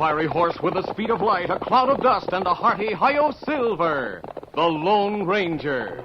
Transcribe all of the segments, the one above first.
fiery horse with the speed of light, a cloud of dust, and a hearty hi-yo silver, the Lone Ranger.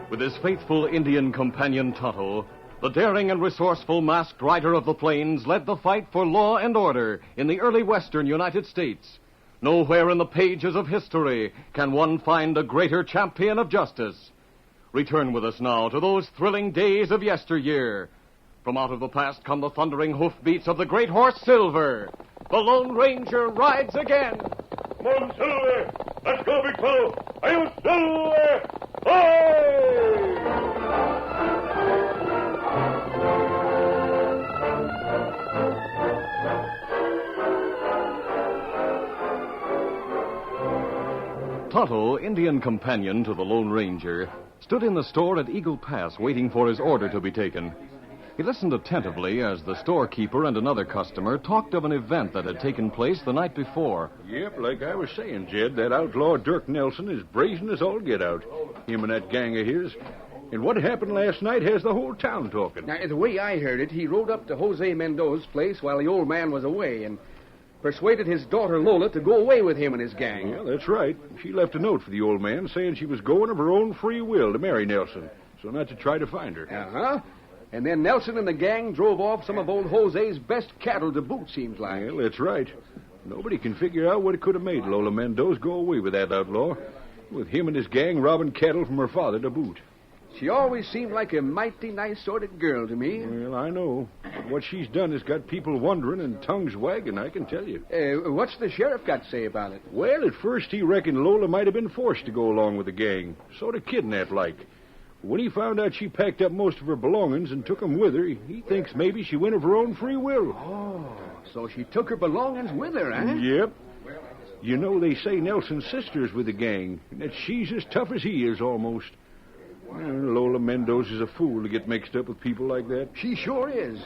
With his faithful Indian companion Tonto, the daring and resourceful masked rider of the plains led the fight for law and order in the early western United States. Nowhere in the pages of history can one find a greater champion of justice. Return with us now to those thrilling days of yesteryear. From out of the past come the thundering hoofbeats of the great horse Silver. The Lone Ranger rides again. Come on, Silver. Let's go, big fellow. Are you Silver? Hey! Tonto, Indian companion to the Lone Ranger, stood in the store at Eagle Pass waiting for his order to be taken. He listened attentively as the storekeeper and another customer talked of an event that had taken place the night before. Yep, like I was saying, Jed, that outlaw Dirk Nelson is brazen as all get out. Him and that gang of his. And what happened last night has the whole town talking. Now, the way I heard it, he rode up to Jose Mendoza's place while the old man was away and persuaded his daughter Lola to go away with him and his gang. Yeah, that's right. She left a note for the old man saying she was going of her own free will to marry Nelson, so not to try to find her. Uh-huh. And then Nelson and the gang drove off some of old Jose's best cattle to boot, seems like. Well, that's right. Nobody can figure out what it could have made Lola Mendoza go away with that outlaw, with him and his gang robbing cattle from her father to boot. She always seemed like a mighty nice sort of girl to me. Well, I know. But what she's done has got people wondering and tongues wagging, I can tell you. What's the sheriff got to say about it? Well, at first he reckoned Lola might have been forced to go along with the gang, sort of kidnapped like. When he found out she packed up most of her belongings and took them with her, he thinks maybe she went of her own free will. Oh, so she took her belongings with her, eh? Yep. You know, they say Nelson's sister's with the gang, and that she's as tough as he is, almost. Well, Lola Mendoza's a fool to get mixed up with people like that. She sure is.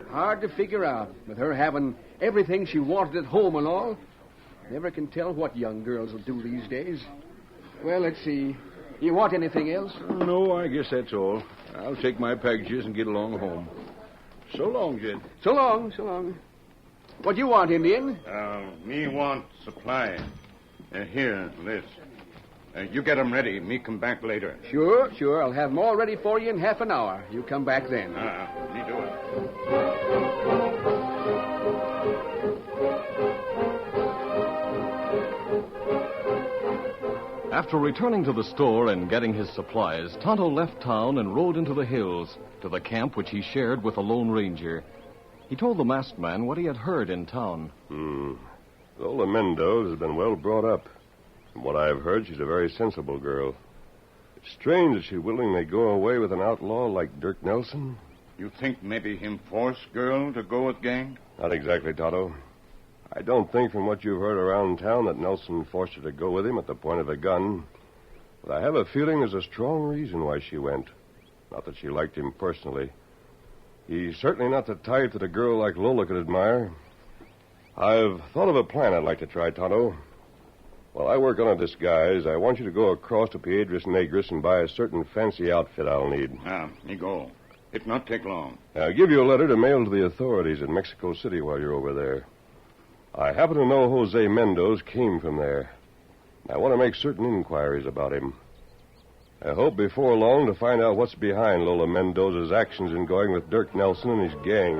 Hard to figure out, with her having everything she wanted at home and all. Never can tell what young girls will do these days. Well, let's see. You want anything else? No, I guess that's all. I'll take my packages and get along home. So long, Jed. So long, so long. What do you want, Indian? Me want supply. Here, this. You get 'em ready. Me come back later. Sure. I'll have 'em all ready for you in half an hour. You come back then. Me do it. After returning to the store and getting his supplies, Tonto left town and rode into the hills to the camp which he shared with the Lone Ranger. He told the masked man what he had heard in town. Lola Mendoza has been well brought up. From what I've heard, she's a very sensible girl. It's strange that she'd willingly go away with an outlaw like Dirk Nelson. You think maybe him force girl to go with gang? Not exactly, Tonto. I don't think from what you've heard around town that Nelson forced her to go with him at the point of a gun. But I have a feeling there's a strong reason why she went. Not that she liked him personally. He's certainly not the type that a girl like Lola could admire. I've thought of a plan I'd like to try, Tonto. While I work on a disguise, I want you to go across to Piedras Negras and buy a certain fancy outfit I'll need. Me go. It not take long. I'll give you a letter to mail to the authorities in Mexico City while you're over there. I happen to know Jose Mendoza came from there. I want to make certain inquiries about him. I hope before long to find out what's behind Lola Mendoza's actions in going with Dirk Nelson and his gang.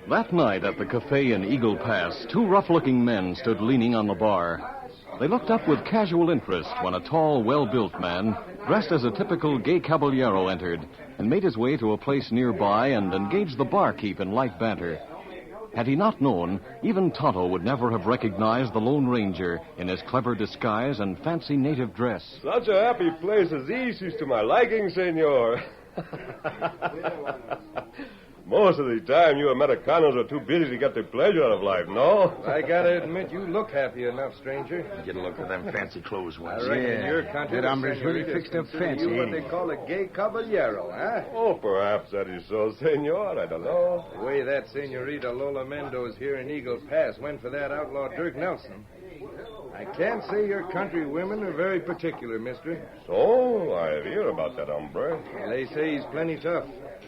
That night at the cafe in Eagle Pass, two rough-looking men stood leaning on the bar. They looked up with casual interest when a tall, well-built man, dressed as a typical Gay Caballero, entered and made his way to a place nearby and engaged the barkeep in light banter. Had he not known, even Tonto would never have recognized the Lone Ranger in his clever disguise and fancy native dress. Such a happy place as this is to my liking, senor. Most of the time, you Americanos are too busy to get the pleasure out of life, no? I gotta admit, you look happy enough, stranger. Get a look at them fancy clothes once. I reckon in your country, that hombre's really senoritas fixed up consider fancy, you what ain't they he? call a gay caballero, huh? Oh, perhaps that is so, senor. I don't know. The way that senorita Lola Mendoza here in Eagle Pass went for that outlaw Dirk Nelson. I can't say your country women are very particular, mister. So, I hear about that hombre. They say he's plenty tough,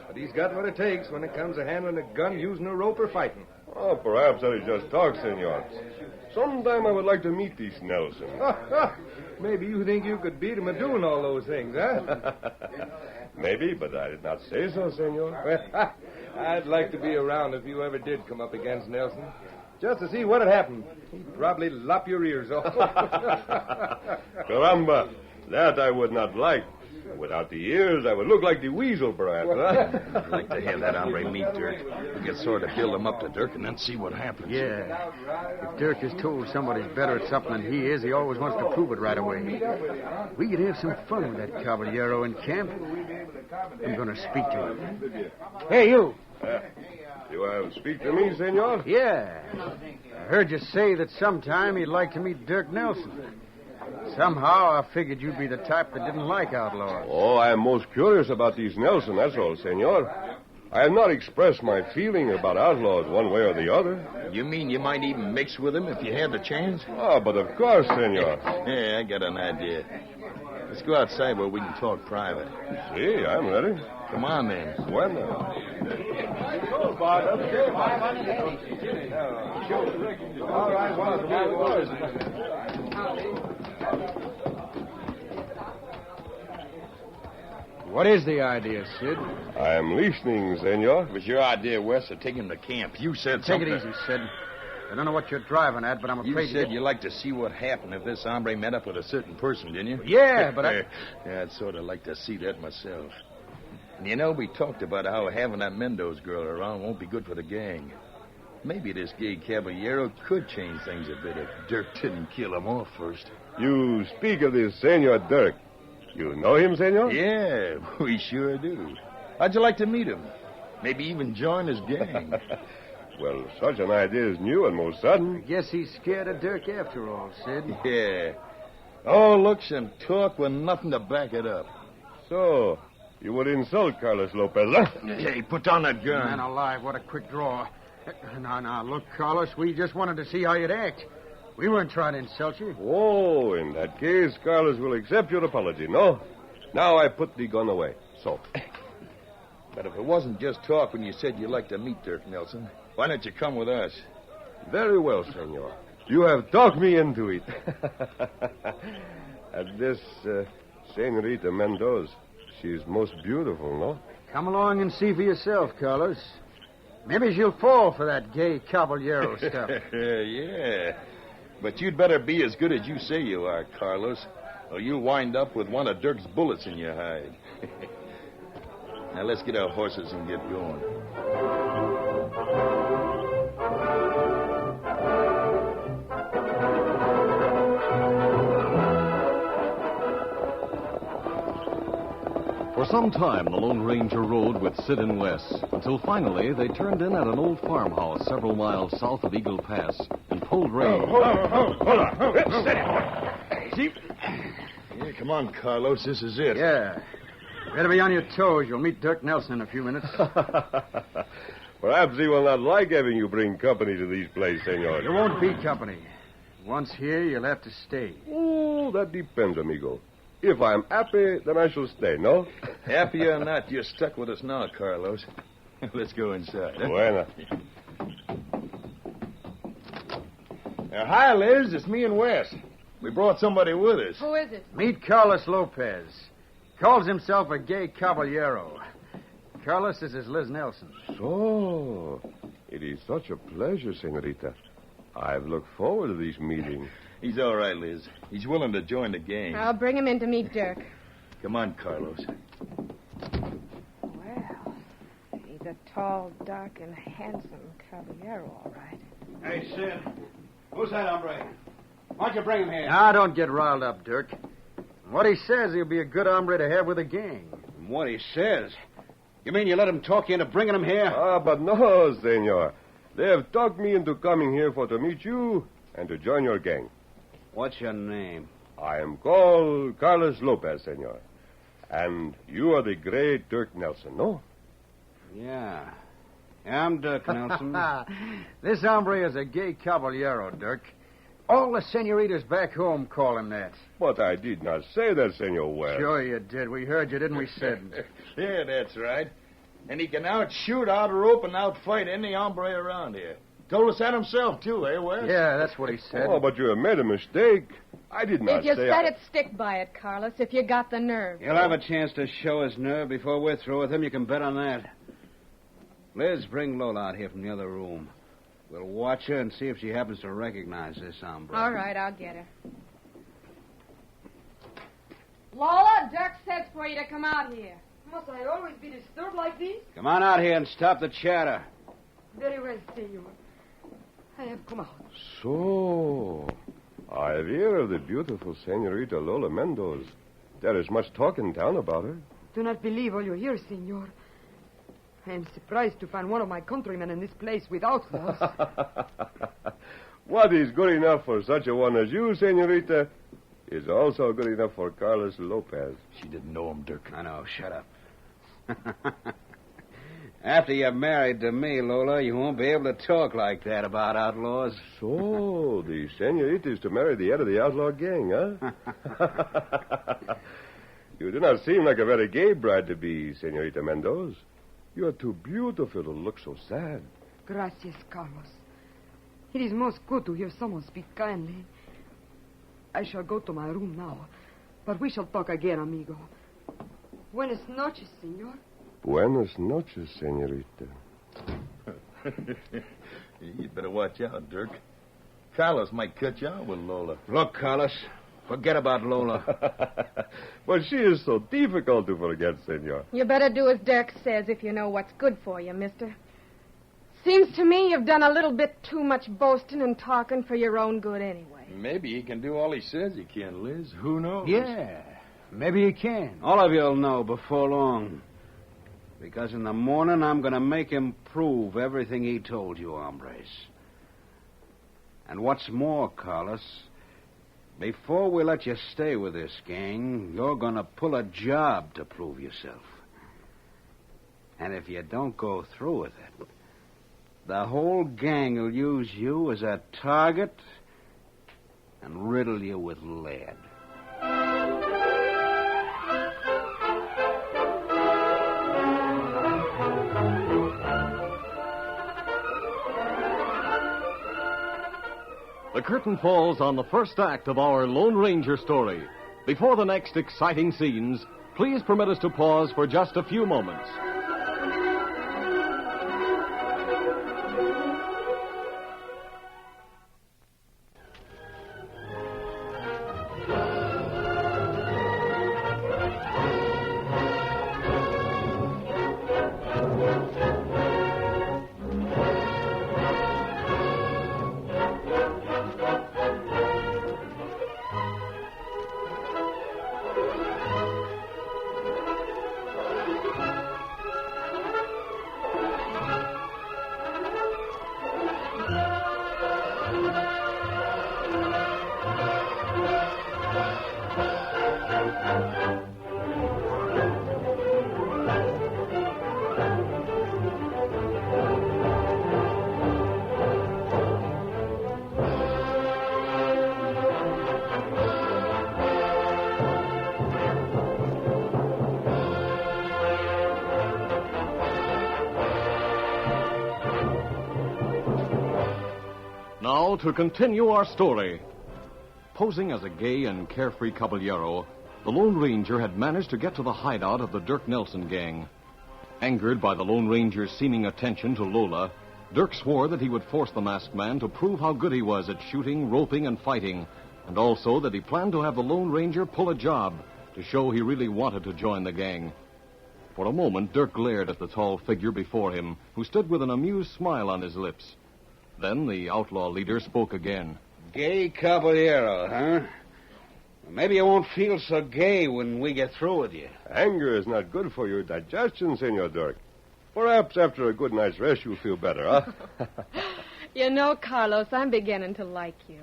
but he's got what it takes when it comes to handling a gun, using a rope, or fighting. Oh, perhaps that is just talk, senor. Sometime I would like to meet this Nelson. Maybe you think you could beat him at doing all those things, huh? Maybe, but I did not say so, senor. Well, I'd like to be around if you ever did come up against Nelson. Just to see what had happened. He'd probably lop your ears off. Caramba, that I would not like. Without the ears, I would look like the weasel, perhaps. Huh? I'd like to have that hombre meet Dirk. We could sort of build him up to Dirk and then see what happens. Yeah. If Dirk is told somebody's better at something than he is, he always wants to prove it right away. We could have some fun with that Caballero in camp. I'm going to speak to him. Hey, you. You speak to me, senor? Yeah. I heard you say that sometime you'd like to meet Dirk Nelson. Somehow I figured you'd be the type that didn't like outlaws. Oh, I am most curious about these Nelson, that's all, senor. I have not expressed my feeling about outlaws one way or the other. You mean you might even mix with him if you had the chance? Oh, but of course, senor. Yeah, I got an idea. Let's go outside where we can talk private. See, I'm ready. Come on, then. Bueno. All right, What is the idea, Sid? I am listening, senor. It was your idea, Wes, to take him to camp. You said Take something. it easy, Sid. I don't know what you're driving at, but I'm You afraid said you'd like to see what happened if this hombre met up with a certain person, didn't you? Yeah, but I... Yeah, I'd sort of like to see that myself. And you know, we talked about how having that Mendoza girl around won't be good for the gang. Maybe this Gay Caballero could change things a bit if Dirk didn't kill him off first. You speak of this Senor Dirk. You know him, senor? Yeah, we sure do. How'd you like to meet him? Maybe even join his gang. Well, such an idea is new and most sudden. I guess he's scared of Dirk after all, Sid. Yeah. All looks and talk with nothing to back it up. So, you would insult Carlos Lopez, huh? Hey, put down that gun. Man alive, what a quick draw. Now, look, Carlos, we just wanted to see how you'd act. We weren't trying to insult you. Oh, in that case, Carlos will accept your apology, no? Now I put the gun away. So. But if it wasn't just talk when you said you'd like to meet Dirk Nelson, why don't you come with us? Very well, senor. You have talked me into it. And this, Senorita Mendoza, she's most beautiful, no? Come along and see for yourself, Carlos. Maybe she'll fall for that Gay Caballero stuff. Yeah. But you'd better be as good as you say you are, Carlos, or you'll wind up with one of Dirk's bullets in your hide. Now, let's get our horses and get going. For some time, the Lone Ranger rode with Sid and Wes, until finally they turned in at an old farmhouse several miles south of Eagle Pass and pulled rein. Hold on. Steady. Yeah, come on, Carlos. This is it. Yeah. Better be on your toes. You'll meet Dirk Nelson in a few minutes. Perhaps he will not like having you bring company to these places, senor. You won't be company. Once here, you'll have to stay. Oh, that depends, amigo. If I'm happy, then I shall stay, no? Happy or not, you're stuck with us now, Carlos. Let's go inside. Huh? Buena. Hi, Liz. It's me and Wes. We brought somebody with us. Who is it? Meet Carlos Lopez. Calls himself a Gay Caballero. Carlos, this is Liz Nelson. So, it is such a pleasure, senorita. I've looked forward to this meeting. He's all right, Liz. He's willing to join the gang. I'll bring him in to meet Dirk. Come on, Carlos. Well, he's a tall, dark, and handsome caballero, all right. Hey, Sid. Who's that hombre? Why don't you bring him here? Now, don't get riled up, Dirk. What he says, he'll be a good hombre to have with the gang. What he says? You mean you let him talk you into bringing him here? But no, senor. They have talked me into coming here for to meet you and to join your gang. What's your name? I am called Carlos Lopez, senor. And you are the great Dirk Nelson, no? Yeah. I'm Dirk Nelson. This hombre is a Gay Caballero, Dirk. All the senoritas back home call him that. But I did not say that, senor West. Sure you did. We heard you, didn't we, Sid? Yeah, that's right. And he can outshoot, outrope, and outfight any hombre around here. Told us that himself, too, eh, Wes? Yeah, that's what he said. Oh, but you have made a mistake. I did not If you say... said it, stick by it, Carlos, if you got the nerve. He'll have a chance to show his nerve before we're through with him. You can bet on that. Liz, bring Lola out here from the other room. We'll watch her and see if she happens to recognize this hombre. All right, I'll get her. Lola, Dirk says for you to come out here. Must I always be disturbed like this? Come on out here and stop the chatter. Very well, senor. I have come out. So, I have heard of the beautiful senorita Lola Mendoza. There is much talk in town about her. Do not believe all you hear, senor. I am surprised to find one of my countrymen in this place with outlaws. What is good enough for such a one as you, senorita, is also good enough for Carlos Lopez. She didn't know him, Dirk. I know, shut up. After you're married to me, Lola, you won't be able to talk like that about outlaws. So, the senorita is to marry the head of the outlaw gang, huh? You do not seem like a very gay bride to be, Senorita Mendoza. You are too beautiful to look so sad. Gracias, Carlos. It is most good to hear someone speak kindly. I shall go to my room now, but we shall talk again, amigo. Buenas noches, senor. Buenas noches, senorita. You'd better watch out, Dirk. Carlos might cut you out with Lola. Look, Carlos, forget about Lola. But she is so difficult to forget, senor. You better do as Dirk says if you know what's good for you, mister. Seems to me you've done a little bit too much boasting and talking for your own good anyway. Maybe he can do all he says he can, Liz. Who knows? Yeah, maybe you can. All of you'll know before long. Because in the morning, I'm going to make him prove everything he told you, hombres. And what's more, Carlos, before we let you stay with this gang, you're going to pull a job to prove yourself. And if you don't go through with it, the whole gang will use you as a target and riddle you with lead. The curtain falls on the first act of our Lone Ranger story. Before the next exciting scenes, please permit us to pause for just a few moments. now to continue our story. Posing as a gay and carefree caballero, the Lone Ranger had managed to get to the hideout of the Dirk Nelson gang. Angered by the Lone Ranger's seeming attention to Lola, Dirk swore that he would force the masked man to prove how good he was at shooting, roping, and fighting, and also that he planned to have the Lone Ranger pull a job to show he really wanted to join the gang. For a moment, Dirk glared at the tall figure before him, who stood with an amused smile on his lips. Then the outlaw leader spoke again. Gay Caballero, huh? Maybe you won't feel so gay when we get through with you. Anger is not good for your digestion, Senor Dirk. Perhaps after a good night's rest you'll feel better, huh? You know, Carlos, I'm beginning to like you.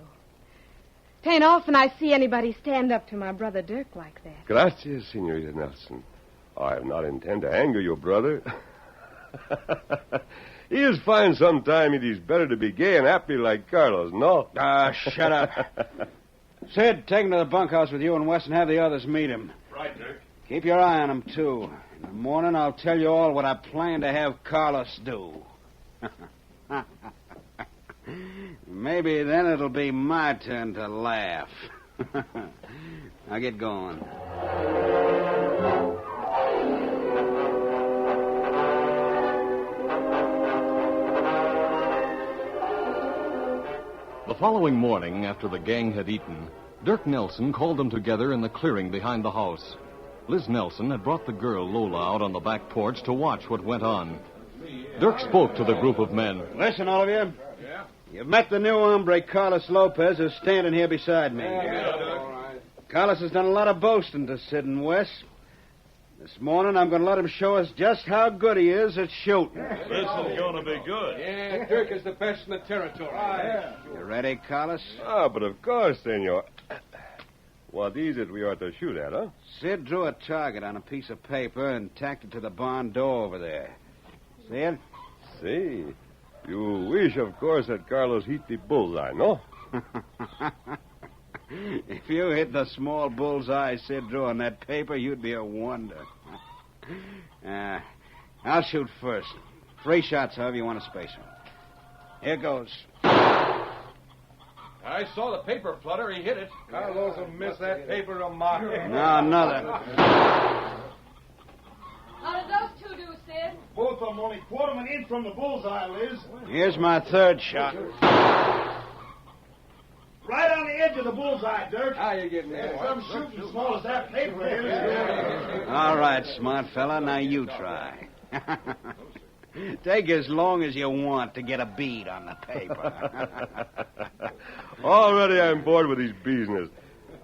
'Tain't often I see anybody stand up to my brother Dirk like that. Gracias, Senorita Nelson. I have not intend to anger your brother. He is fine sometime. It is better to be gay and happy like Carlos, no? Shut up. Sid, take him to the bunkhouse with you and Wes and have the others meet him. Right, Dirk. Keep your eye on him, too. In the morning, I'll tell you all what I plan to have Carlos do. Maybe then it'll be my turn to laugh. Now get going. The following morning, after the gang had eaten, Dirk Nelson called them together in the clearing behind the house. Liz Nelson had brought the girl Lola out on the back porch to watch what went on. Dirk spoke to the group of men. Listen, all of you. Yeah? You've met the new hombre, Carlos Lopez, who's standing here beside me. Carlos has done a lot of boasting to Sid and Wes. This morning, I'm going to let him show us just how good he is at shooting. This is going to be good. Yeah, Dirk is the best in the territory. You ready, Carlos? Ah, but of course, Senor. What is it we are to shoot at, huh? Sid drew a target on a piece of paper and tacked it to the barn door over there. See it? See. You wish, of course, that Carlos hit the bullseye, no? If you hit the small bullseye Sid drew on that paper, you'd be a wonder. I'll shoot first. 3 shots, however you want to space them. Here goes. I saw the paper flutter. He hit it. Carlos will miss that paper a mark. Now another. How did those two do, Sid? Both of them only quarter of an inch from the bullseye, Liz. Here's my 3rd shot. Right on the edge of the bullseye, Dirk. How you getting there? Some shooting small as that paper is. All right, smart fella. Now you try. Take as long as you want to get a bead on the paper. Already I'm bored with this business.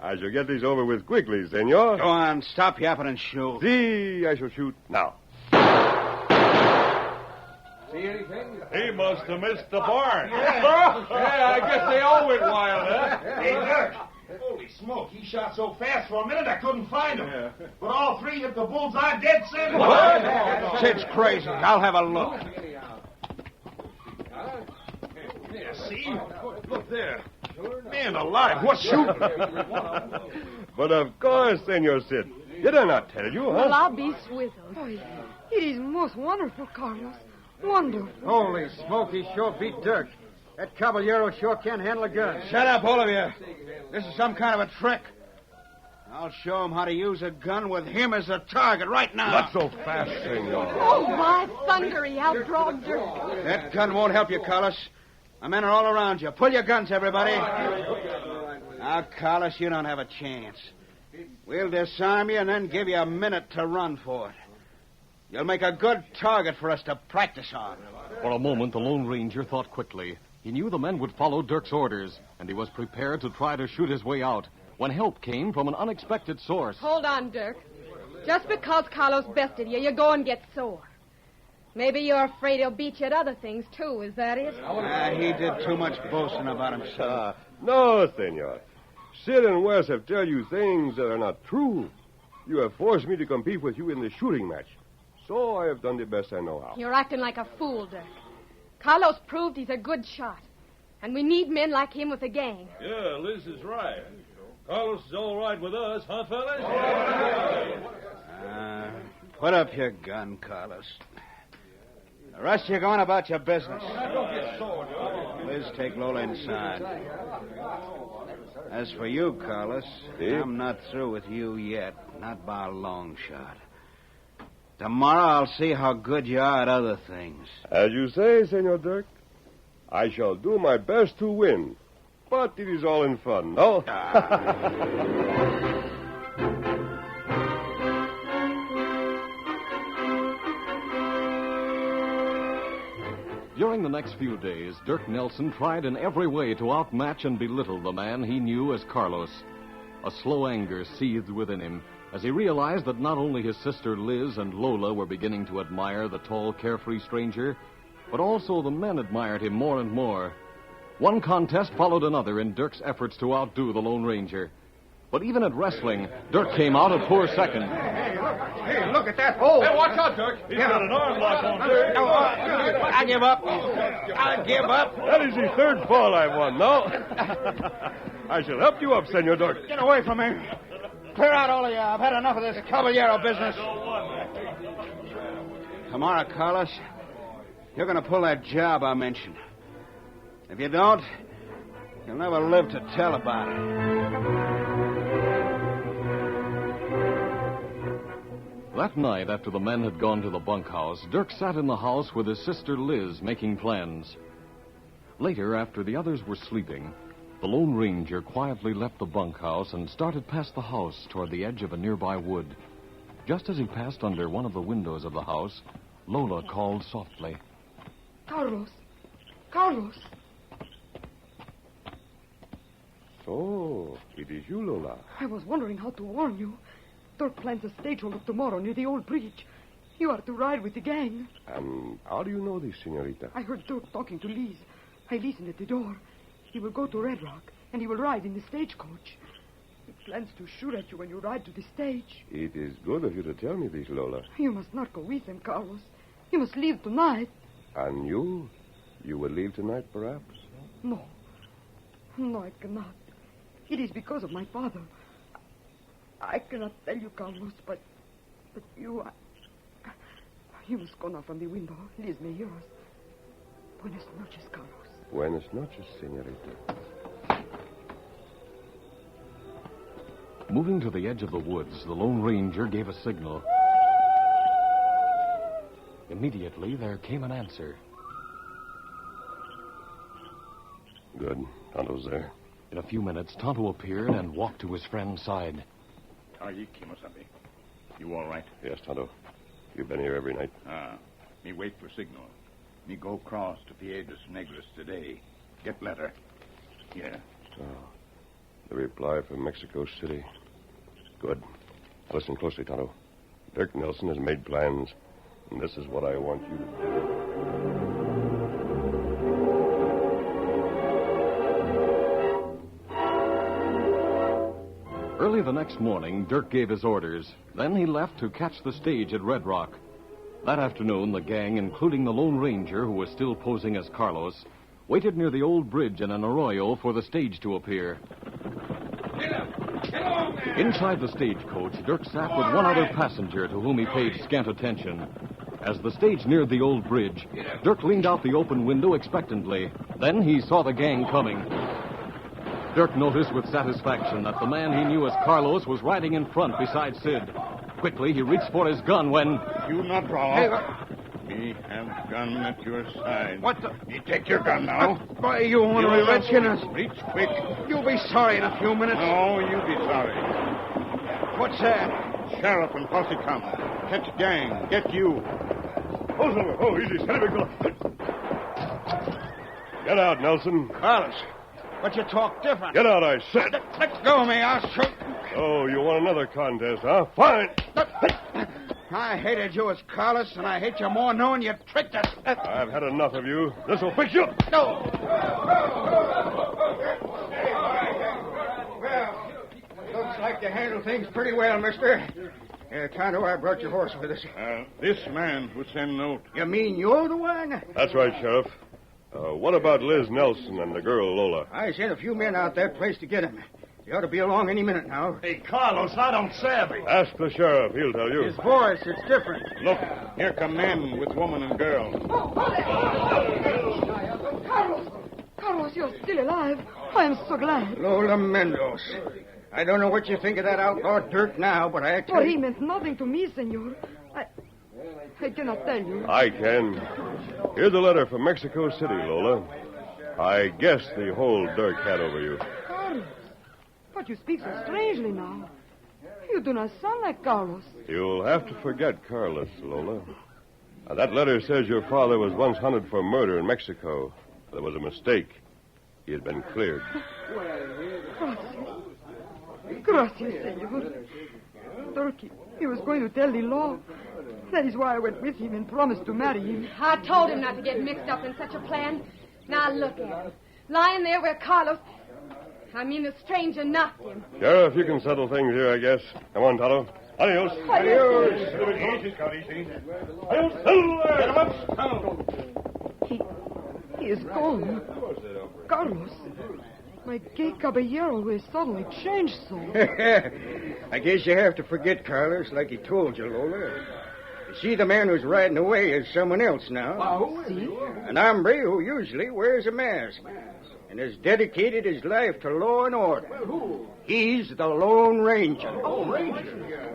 I shall get this over with quickly, senor. Go on, stop yapping and shoot. See, I shall shoot now. See anything? He must have missed the barn. Yeah, I guess they all went wild, huh? Hey, Dirk. Holy smoke, he shot so fast for a minute I couldn't find him. Yeah. But all 3 hit the bullseye dead center. What? Sid's crazy. I'll have a look. Yeah, see? Look there. Man alive, what's shooting? But of course, Senor Sid. Did I not tell you, huh? Well, I'll be swizzled. Oh, it is most wonderful, Carlos. Wonderful. Holy smoke, he sure beat Dirk. That Caballero sure can't handle a gun. Shut up, all of you. This is some kind of a trick. I'll show him how to use a gun with him as a target right now. Not so fast, senor. Oh, my thunder, he outdrawed Dirk. That gun won't help you, Carlos. My men are all around you. Pull your guns, everybody. Now, Carlos, you don't have a chance. We'll disarm you and then give you a minute to run for it. You'll make a good target for us to practice on. For a moment, the Lone Ranger thought quickly. He knew the men would follow Dirk's orders, and he was prepared to try to shoot his way out when help came from an unexpected source. Hold on, Dirk. Just because Carlos bested you, you go and get sore. Maybe you're afraid he'll beat you at other things, too. Is that it? He did too much boasting about himself. No, senor. Sid and Wes have tell you things that are not true. You have forced me to compete with you in the shooting match. So I have done the best I know how. You're acting like a fool, Dirk. Carlos proved he's a good shot. And we need men like him with the gang. Yeah, Liz is right. Carlos is all right with us, huh, fellas? Put up your gun, Carlos. The rest of you going about your business. Liz, take Lola inside. As for you, Carlos, I'm not through with you yet. Not by a long shot. Tomorrow I'll see how good you are at other things. As you say, Senor Dirk, I shall do my best to win. But it is all in fun, no? During the next few days, Dirk Nelson tried in every way to outmatch and belittle the man he knew as Carlos. A slow anger seethed within him as he realized that not only his sister Liz and Lola were beginning to admire the tall, carefree stranger, but also the men admired him more and more. One contest followed another in Dirk's efforts to outdo the Lone Ranger. But even at wrestling, Dirk came out a poor second. Hey, look at that hole. Hey, watch out, Dirk. He's got an arm lock on Dirk. I give up. I give up. That is the third fall I've won, no? I shall help you up, Senor Dirk. Get away from me. Clear out, all of you. I've had enough of this Caballero business. Tomorrow, Carlos, you're going to pull that job I mentioned. If you don't, you'll never live to tell about it. That night, after the men had gone to the bunkhouse, Dirk sat in the house with his sister Liz, making plans. Later, after the others were sleeping, the Lone Ranger quietly left the bunkhouse and started past the house toward the edge of a nearby wood. Just as he passed under one of the windows of the house, Lola called softly. Carlos. Carlos. So, it is you, Lola. I was wondering how to warn you. Dirk plans a stagehold up tomorrow near the old bridge. You are to ride with the gang. And how do you know this, senorita? I heard Dirk talking to Liz. I listened at the door. He will go to Red Rock, and he will ride in the stagecoach. He plans to shoot at you when you ride to the stage. It is good of you to tell me this, Lola. You must not go with him, Carlos. You must leave tonight. And you? You will leave tonight, perhaps? No. No, I cannot. It is because of my father. I cannot tell you, Carlos, but you... You must go now from the window. Liz may hear us. Buenas noches, Carlos. Buenas noches, senorita. Moving to the edge of the woods, the Lone Ranger gave a signal. Immediately, there came an answer. Good. Tonto's there. In a few minutes, Tonto appeared and walked to his friend's side. Aye, Kimosabe. You all right? Yes, Tonto. You've been here every night. Me wait for signal. Me go across to Piedras Negras today. Get letter. Yeah. Oh. The reply from Mexico City. Good. Listen closely, Tonto. Dirk Nelson has made plans, and this is what I want you to do. Early the next morning, Dirk gave his orders. Then he left to catch the stage at Red Rock. That afternoon, the gang, including the Lone Ranger, who was still posing as Carlos, waited near the old bridge in an arroyo for the stage to appear. Inside the stagecoach, Dirk sat with one other passenger to whom he paid scant attention. As the stage neared the old bridge, Dirk leaned out the open window expectantly. Then he saw the gang coming. Dirk noticed with satisfaction that the man he knew as Carlos was riding in front beside Sid. Quickly, he reached for his gun when... You not draw. Hey, Me have gun at your side. What the... You take your gun now. Boy, you ornery redskinners. Reach quick. You'll be sorry in a few minutes. No, you be sorry. What's that? Sheriff and posse come. Catch gang. Get you. Oh, easy. Steady, big fella. Get out, Nelson. Carlos, but you talk different. Get out, I said. Let go of me. I'll shoot. Oh, you want another contest, huh? Fine. I hated you as Carlos, and I hate you more knowing you tricked us. I've had enough of you. This'll fix you. No. Well, looks like you handle things pretty well, mister. Tonto, I brought your horse with us. This man who sent note. You mean you're the one? That's right, Sheriff. What about Liz Nelson and the girl Lola? I sent a few men out that place to get him. They ought to be along any minute now. Hey, Carlos, I don't savvy. Ask the sheriff. He'll tell you. His voice, it's different. Look, here come men with woman and girl. Carlos! Carlos, you're still alive. I am so glad. Lola Mendoz. I don't know what you think of that outlaw Dirk now, but I tell Well, you... he meant nothing to me, senor. I cannot tell you. I can. Here's a letter from Mexico City, Lola. I guess the hold Dirk had over you. Carlos, but you speak so strangely now. You do not sound like Carlos. You'll have to forget Carlos, Lola. That letter says your father was once hunted for murder in Mexico. There was a mistake. He had been cleared. Gracias, senor. Dirk, he was going to tell the law. That is why I went with him and promised to marry him. I told him not to get mixed up in such a plan. Now look at him. Lying there where the stranger knocked him. Sheriff, you can settle things here, I guess. Come on, Tonto. Adios. Adios. Easy, Scout, easy. He is gone. Carlos, my Gay Caballero has suddenly changed so. I guess you have to forget Carlos like he told you, Lola. You see, the man who's riding away is someone else now. See? An hombre who usually wears a mask and has dedicated his life to law and order. He's the Lone Ranger. Oh, Ranger.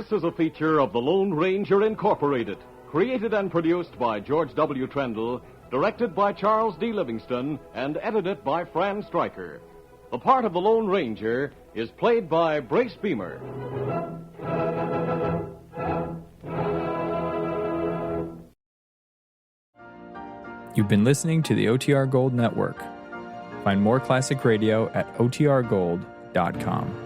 This is a feature of the Lone Ranger Incorporated, created and produced by George W. Trendle, directed by Charles D. Livingston, and edited by Fran Stryker. The part of the Lone Ranger is played by Brace Beamer. You've been listening to the OTR Gold Network. Find more classic radio at otrgold.com.